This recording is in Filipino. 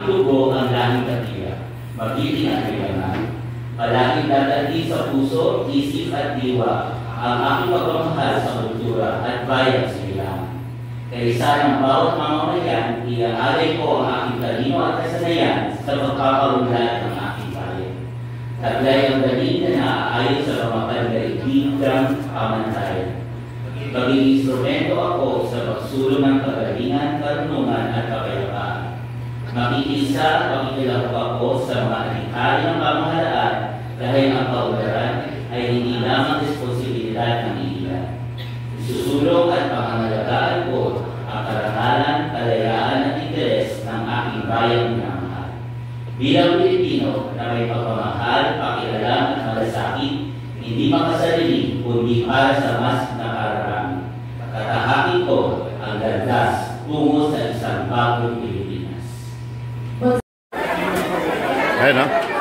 Tugo ang langit at tiyak, magiging at kailangan. Palaging dadalhin sa puso, isip at diwa ang aking pagmamahal sa kultura at bayan sa ilang. Kaysa ng bawat mamamayan, iaalay ko ang aking talino at kasanayan sa pagkakaunlad ng aking bayan. Taglay ang dalhin na naaayon sa mga pandaigdigang pamantayan. Maging instrumento ako sa pagsulong ng kagalingan, karunungan at kapayapaan. Makikisa at makikilako ako sa mga alikari ng pamahalaan dahil ang kaunlaran ay hindi lamang responsibilidad ng ilan. Isusulong at pangangalagaan ko ang karangalan, kalayaan at interes ng aking bayang minamahal. Bilang Pilipino na may pagmamahal, pakialam at malasakit, hindi makasarili kundi para sa mas nakararami. Katahakin ko ang landas tungo sa isang bagong Pilipinas. Ayun, no?